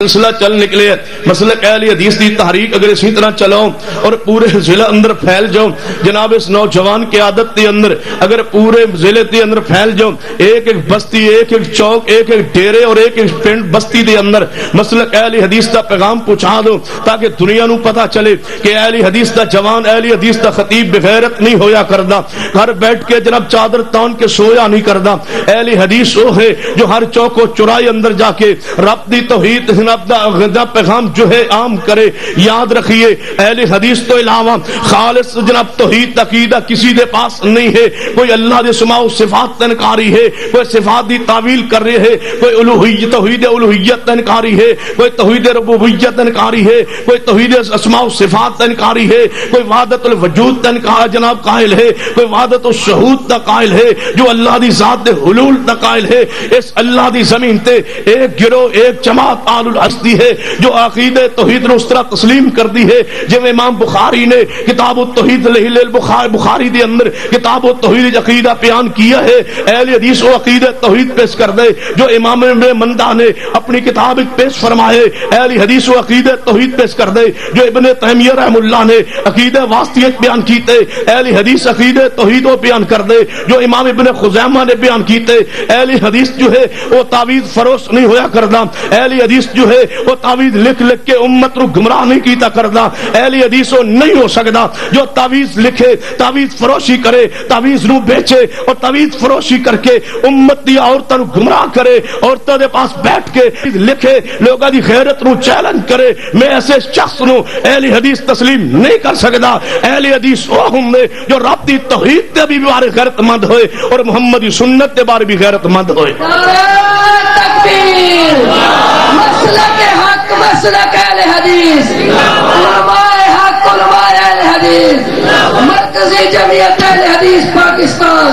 سلسلہ چل نکلے. مسلک اہل حدیث دی تحریک اگر اسی طرح چلاؤ اور پورے ضلع اندر پھیل جاؤ، جناب اس نوجوان کی عادت کے اندر اگر پورے ضلع کے اندر پھیل جاؤ، ایک ایک بستی، ایک ایک چوک، ایک ایک ڈیرے اور ایک ایک پنڈ بستی دے اندر مسلک اہل حدیث دا پیغام پہنچا دو تاکہ دنیا نو پتہ چلے کہ اہل حدیث دا جوان، اہل حدیث دا خطیب بغیرت نہیں ہویا کردا، گھر بیٹھ کے جناب چادر تان کے سویا نہیں کردا. اہل حدیث وہ ہے جو ہر چوک و چوراہے اندر جا کے رب دی توحید دا پیغام جو ہے عام کرے. یاد رکھیے اہل حدیث تو علاوہ خالص جناب توحید عقیدہ کسی دے پاس نہیں ہے. کوئی اللہ دے اسماء و صفات انکاری ہے، کوئی صفات دی تعویل کر رہے ہے، کوئی الوہیت توحید الوہیت انکاری ہے، کوئی توحید ربوبیت انکاری ہے، کوئی توحید اسماء و صفات انکاری ہے، کوئی وحدت الوجود انکار جناب قائل ہے، کوئی وحدت الشہود دا قائل ہے، جو اللہ دی ذات دے حلول دا قائل ہے. اس اللہ دی زمین تے ایک گروہ، ایک جماعت آل الحسدی ہے جو عقیدہ توحید نو اس طرح تسلیم کر دی ہے جو امام بخاری نے کتاب التوحید بخاری دے اندر کتاب التوحید عقیدہ بیان کیا ہے. اہل حدیث و عقیدہ توحید پیش کر دے جو امام مندہ نے اپنی کتاب پیش فرمائے. اہل حدیث و عقیدہ توحید پیش کر دے جو ابن تیمیہ رحم اللہ نے عقیدہ واسطیت بیان کیتے. اہل حدیث عقیدہ توحید و بیان کر دے جو امام ابن خزیمہ نے بیان کیتے. اہل حدیث جو ہے وہ تعویذ فروش نہیں ہویا کردا. اہل حدیث جو ہے وہ تعویذ لکھ لکھ کے امت رو گمراہ نہیں کیتا کردا. اہل حدیث وہ نہیں ہو سکدا جو تعویذ لکھے، تعویذ فروشی کرے، تعویذ نو بیچے اور تعویذ فروشی کر کے امت دی عورتاں نو گمراہ کرے، عورتاں دے پاس بیٹھ کے لکھے، لوگاں دی غیرت نو چیلنج کرے. میں ایسے شخص نو اہل حدیث تسلیم نہیں کر سکدا. اہل حدیث وہ ہوندے جو رب دی توحید تے بھی بارے غیرت مند ہوئے اور محمدی سنت تے بارے بھی غیرت مند ہوئے. مسلک حق مسلک اہل حدیث، علماء حق علماء اہل حدیث، مرکزی جمعیت اہل حدیث پاکستان،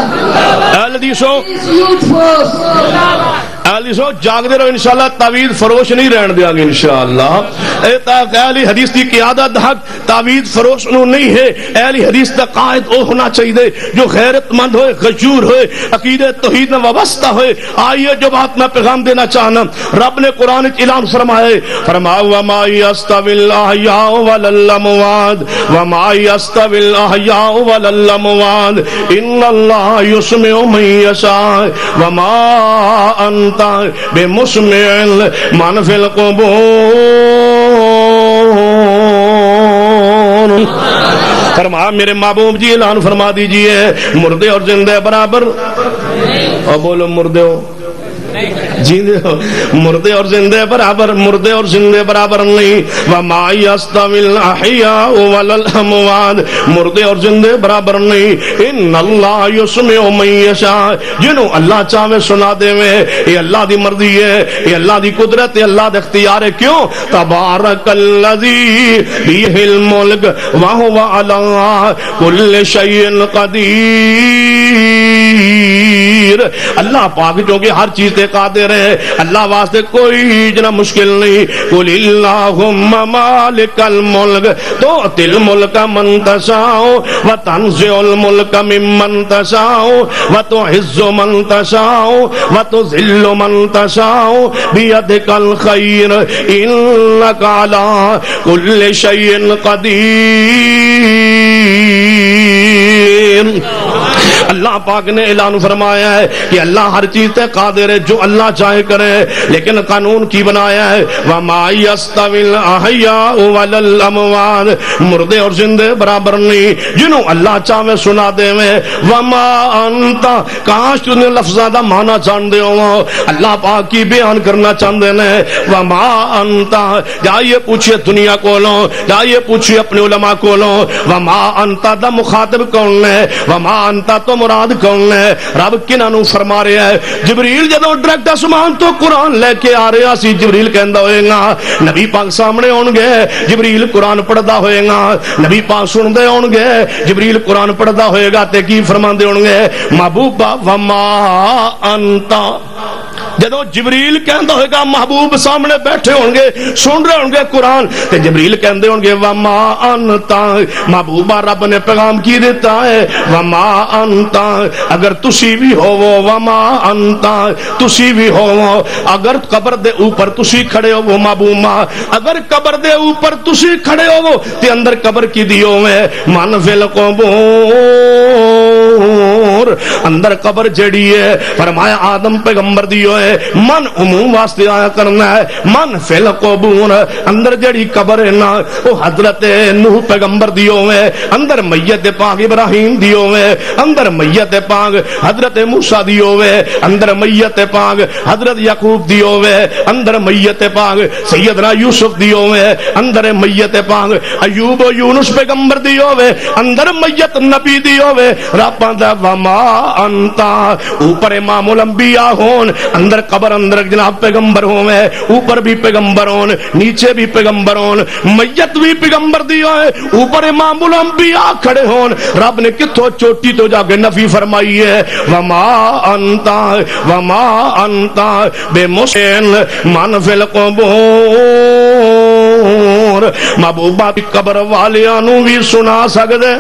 اہل حدیثوں یوتھ فورس. اہل حدیثوں جاگ دے رہو انشاءاللہ، تعویذ فروش نہیں رہن دیا گے انشاءاللہ. اہل حدیث کی قیادت حق تعویذ فروش نو نہیں ہے. اہل حدیث دا قائد وہ ہونا چاہیے جو غیرت مند ہوئے، غیور ہوئے، عقیدہ توحید میں وابستہ ہوئے. آئیے جو بات میں پیغام دینا چاہنا، رب نے قرآن اعلان فرمائے، فرمایا وما یستوی الاحیاء ولا الاموات وما یستوی الاحیاء ولا الاموات ان اللہ یسمع من یشاء وما انت بمسمع من فی القبور. فرمایا میرے محبوب جی اعلان فرما دیجئے مردے اور زندے برابر. اور بولو مردے ہو جیندے ہو، مردے اور زندے برابر، مردے اور زندے برابر نہیں. وما یستوی الاحیاء ولا الاموات، مردے اور زندے برابر نہیں. ان اللہ یسمع من یشاء، جنوں اللہ چاہے سنا دے میں. یہ اللہ دی مرضی ہے، یہ اللہ دی قدرت ہے، اللہ دا اختیار ہے. کیوں؟ تبارک الذی بیہ الملک وہو علی کل شیء قدیر. اللہ پاک جو کہ ہر چیز تے قادر ہے، اللہ واسطے کوئی جنا مشکل نہیں. قل اللہم مالک الملک تؤتی الملک من تشاء وتنزع الملک ممن تشاء وتعز من تشاء وتذل من تشاء بیدک الخیر انک علی کل شیء قدیر. اللہ پاک نے اعلان فرمایا ہے کہ اللہ ہر چیز تے قادر ہے، جو اللہ چاہے کرے. لیکن قانون کی بنایا ہے وما یستوی الاحیاء ولا الاموات، مردے اور زندے برابر نہیں. جنوں اللہ چاہے سنا دے میں. وما انت، کاش تو نے لفظہ دا معنی جان دے ہو، اللہ پاک کی بیان کرنا چاہتے ہیں. وما انت، جائیے پوچھئے دنیا کو لو، جائیے پوچھئے اپنے علماء کو لو، وما انت دا مخاطب کون ہے؟ وما انت تو مراد کون ہے؟ رب کنہاں نو فرما رہا ہے؟ جبریل جدوں ڈائریکٹ آسمان تو قرآن لے کے آ رہا سی، جبریل کہندا ہوئے گا نبی پاک سامنے ہون گے، جبریل قرآن پڑھدا ہوئے گا، نبی پاک سندے ہون گے، جبریل قرآن پڑھدا ہوئے گا تے کی فرماندے ہون گے؟ محبوبا وما انت جدو جبریل کہندا ہوئے گا محبوب سامنے بیٹھے ہون گے سن رہے ہون گے قرآن تے جبریل کہندے ہون گے وما انتا محبوبہ رب نے پیغام کی دیتا ہے وما انتا اگر تسی بھی ہوو وما انتا تسی بھی ہوو اگر قبر دے اوپر تسی کھڑے ہو محبوبہ اگر قبر دے اوپر تسی کھڑے ہو تے اندر قبر کی دیو میں من فی القبور اندر قبر جڑی ہے فرمایا آدم پیغمبر دیو ہے من عموم واسطے آیا کرنا ہے من فی القبور اندر جڑی قبر ہے نا وہ حضرت نوح پیغمبر دیو ہے اندر میت پاک ابراہیم دیو ہے اندر میت پاک حضرت موسیٰ دیو ہے اندر میت پاک حضرت یعقوب دیو ہے اندر میت پاک سیدنا یوسف دیو ہے اندر میت پاک ایوب و یونس پیغمبر دیو ہے اندر میت نبی دیو ہے رب دا وما انتا اوپر امام الانبیاء ہون اندر قبر اندر جناب پیغمبر ہوئے اوپر بھی پیغمبر ہون نیچے بھی پیغمبر ہون میت بھی پیغمبر دیو ہے اوپر امام الانبیاء کھڑے ہون رب نے کتھو چوٹی تو جا کے نفی فرمائی ہے وما انتا بے مسین من فی القبور محبوبہ قبر والیانوں بھی سنا سکتے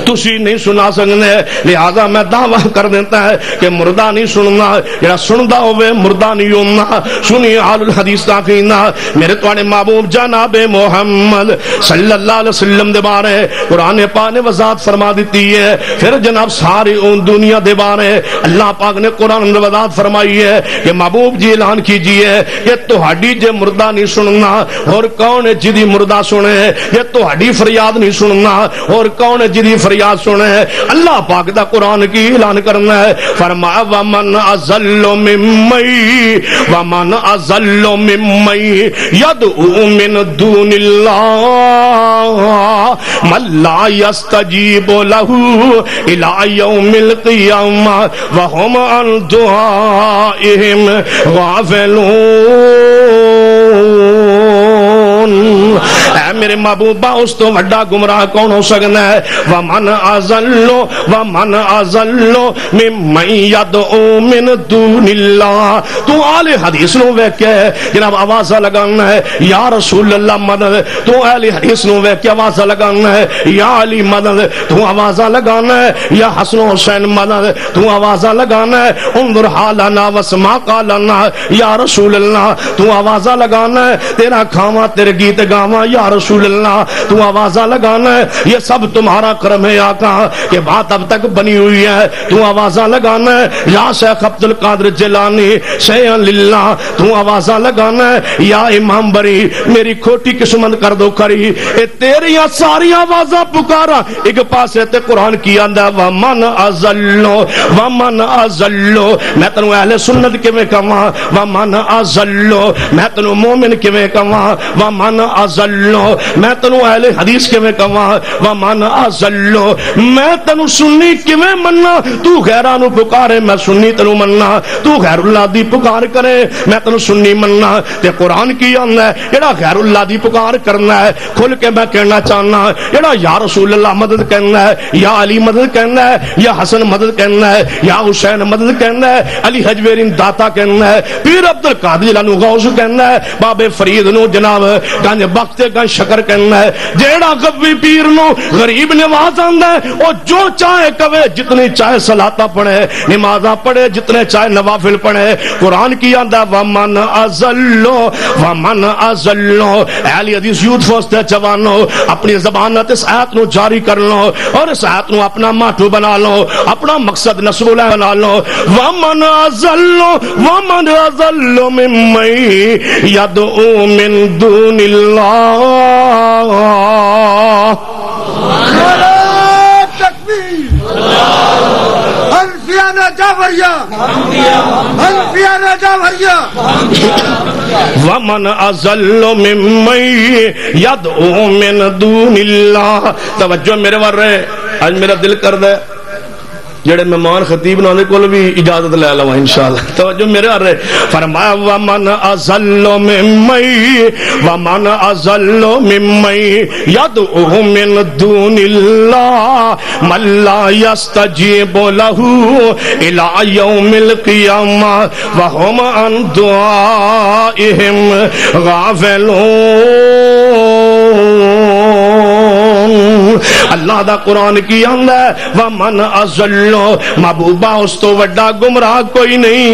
تسی نہیں سنا سکتے لہذا میں دعویٰ کر دیتا ہے کہ مردہ نہیں سننا جڑا سندا ہوئے مردہ نہیں ہونا سنی آل الحدیث تاکینا میرے توڑے محبوب جناب محمد صلی اللہ علیہ وسلم دے بارے قرآن پاک نے وضاحت فرما دیتی ہے پھر جناب ساری دنیا دے بارے اللہ پاک نے قرآن نے وضاحت فرمائی ہے کہ محبوب جی اعلان کیجئے کہ تہاڈی جے مردہ نہیں سننا اور کون ہے جدی مردہ سنے یہ تہاڈی فریاد نہیں سننا اور کون ہے جدی فریاد سنے اللہ پاک دا قرآن کی اعلان کرنا ہے فرمایا ومن اضل ممن يدعو من دون اللہ من لا يستجیب له الى یوم القیامہ وهم عن دعائهم غافلون اے میرے محبوبہ اس تو وڈا گمراہ کون ہو سکنا ہے ومن اضل ممن يدعو من دون اللہ تو آل حدیث نو ویکھے جناب آواز لگانا ہے یا رسول اللہ مدد تو آل حدیث نو ویکھے آواز لگانا ہے یا علی مدد تو آواز لگانا ہے یا حسن و حسین مدد تو آواز لگانا ہے انظر حالنا واسمع قالنا یا رسول اللہ تو آواز لگانا ہے تیرا کھاواں تیرے گیت گاواں یا رسول اللہ تو آوازہ لگانا ہے یہ سب تمہارا کرم ہے آقا کہ بات اب تک بنی ہوئی ہے تو آوازہ لگانا ہے یا شیخ عبدالقادر جیلانی شیئن للہ تو آوازہ لگانا ہے یا امام بری میری کھوٹی قسمت کر دو کری اے تیری ساری آوازہ پکارا ایک پاسے تے قرآن کی آندہ ومن ازلو میں تنو اہل سنت کے میں کہاں ومن ازلو میں تنو مومن کے میں کہاں ومن ازلو میں تنو اہل حدیث کے میں کہاں ومن ازلو میں تنو سنی کے میں مننا تو غیرانو پکارے میں سنی تنو مننا تو غیر اللہ دی پکار کرے میں تنو سنی مننا تے قرآن کی آندہ ہے یہ غیر اللہ دی پکار کرنا ہے کھل کے میں کہنا چاہنا ہے یہ یا رسول اللہ مدد کہنا ہے یا علی مدد کہنا ہے یا حسن مدد کہنا ہے یا حسین مدد کہنا ہے علی حجویرین داتا کہنا ہے پیر عبدالقادر جیلانی غوث کہنا ہے باب فرید نو جناب گنج بخت گنج شکر کہنا ہے جیڑا غوی پیر نو غریب نواز آندا ہے او جو چاہے کہے جتنی چاہے صلاتا پڑھے نمازاں پڑھے جتنے چاہے نوافل پڑھے قرآن کی آندا ومن ازلو اہل حدیث یوتھ فوستے جوانو اپنی زبانت اس آیت نو جاری کر لو اور اس آیت نو اپنا ماتو بنا لو اپنا مقصد نصب اللہ بنا لو ومن ازلو ممن یدعو من دون اللہ ومن ازل ممن یدعو من دون اللہ توجہ میرے ور رہے آج میرا دل کر دے جڑے مہمان خطیب نے کول بھی اجازت لے لواں انشاءاللہ. توجہ میرے آ رہے فرمایا ومن اضل ممن يدعو من دون الله من لا يستجيب له الى يوم القيامة وهم عن دعائهم غافلون. اللہ دا قرآن کی آندا ہے ومن اضل محبوبہ اس تو وڈا گمراہ کوئی نہیں.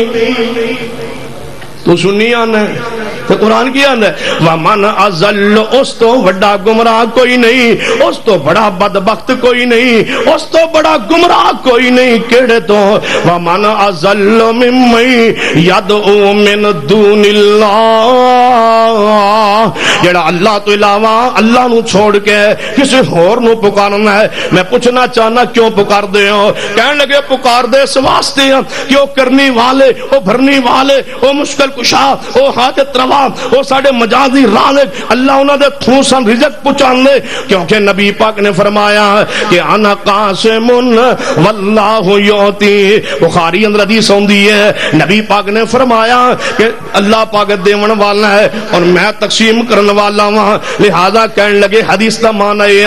تو سنی آنا ہے تو قرآن کی آندا ہے ومن اضل اس تو وڈا گمراہ کوئی نہیں, اس تو بڑا بدبخت کوئی نہیں, اس تو بڑا گمراہ کوئی نہیں. کیڑے تو ومن اضل ممن يدعو من دون اللہ, جڑا اللہ تو علاوہ اللہ نو چھوڑ کے کسی اور نو پکارنا ہے. میں پوچھنا چاہنا کیوں پکار دے ہو؟ کہنے لگے پکار دے اس واسطے ہیں کہ وہ کرنی والے, وہ بھرنی والے, وہ مشکل کشا, وہ حاجت روا, وہ ساڑے مجازی رازق اللہ انہاں دے تھوساں رزق پہنچان دے. کیونکہ نبی پاک نے فرمایا کہ انا قاسم واللہ یعطی. بخاری اندر حدیث ہوندی ہے نبی پاک نے فرمایا کہ اللہ پاک دیون والا ہے اور میں تقسیم کرن والا ہوں. لہذا کہنے لگے حدیث دا معنی ہے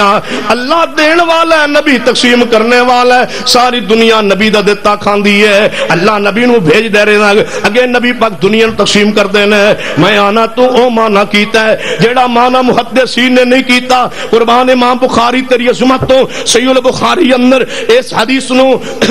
اللہ دین والا ہے, نبی تقسیم کرنے والا ہے. ساری دنیا نبی دا دیتا کھاندی ہے, اللہ نبی نو بھیج دے رہے ہیں اگے نبی پاک دنیا تقسیم کر دینا ہے. میں آنا تو او مانا کیتا ہے جیڑا مانا محدثین نے نہیں کیتا. قربان امام بخاری تیری عظمت تو صحیح البخاری اندر اس حدیث نو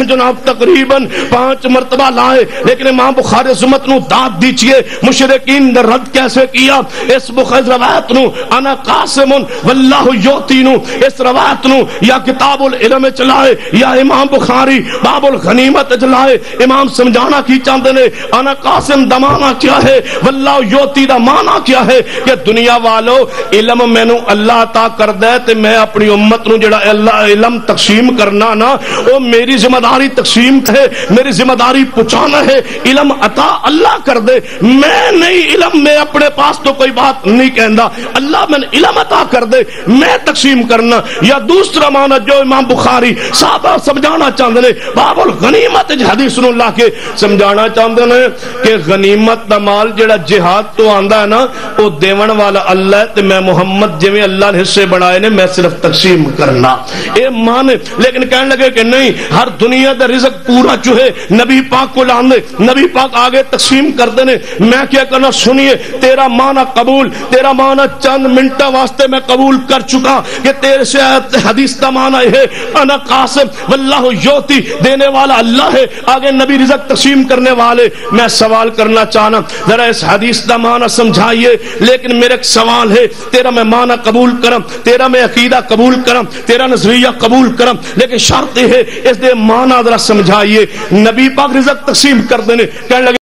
جناب تقریباً 5 مرتبہ لائے, لیکن امام بخاری عظمت نو داد دیجئے مشرکین نے رد کیسے کیا. اس بخاری روایت نو انا قاسم واللہ یعطی نو اس روایت نو یا کتاب العلم چلائے یا امام بخاری باب الغنیمت چلائے. امام سمجھانا کی چاہتے نے انا قاسم دمانا کیا ہے, واللہ یعطی دا مانا کیا ہے کہ دنیا والو علم مینو اللہ عطا کر دے تے میں اپنی امت نو جڑا اللہ علم تقسیم کرنا نا وہ میری ذمہ داری تقسیم ہے, میری ذمہ داری پہنچانا ہے. علم عطا اللہ کر دے, میں نہیں علم میں اپنے پاس تو کوئی بات نہیں کہندا, اللہ میں علم عطا کر دے میں تقسیم کرنا. یا دوسرا معنی جو امام بخاری صحابہ سمجھانا چاہتے ہیں باب الغنیمت حدیث نو اللہ کے سمجھانا چاہتے ہیں کہ غنیمت دا مال جڑا جہاد تو آندا ہے نا وہ دیون والا اللہ ہے تے میں محمد جویں اللہ نے حصے بنائے نے میں صرف تقسیم کرنا اے مان. لیکن کہنے لگے کہ نہیں ہر دنیا دا رزق پورا چوہے نبی پاک کو لاندے, نبی پاک آگے تقسیم کر دینے. میں کیا کرنا سنیے تیرا معنی قبول, تیرا معنی چند منٹا واسطے میں قبول کر چکا کہ تیرے سے حدیث دا معنی ہے انا قاسم واللہ یعطی, دینے والا اللہ ہے, آگے نبی رزق تقسیم کرنے والے. میں سوال کرنا چاہنا ذرا اس حدیث دا معنی سمجھائیے, لیکن میرے ایک سوال ہے تیرا میں معنی قبول کرم, تیرا میں عقیدہ قبول کرم, تیرا نظریہ قبول کرم, لیکن شرط ہے اس دے معنی ذرا سمجھائیے. نبی پاک رزق تقسیم کر دینے کہنے لگے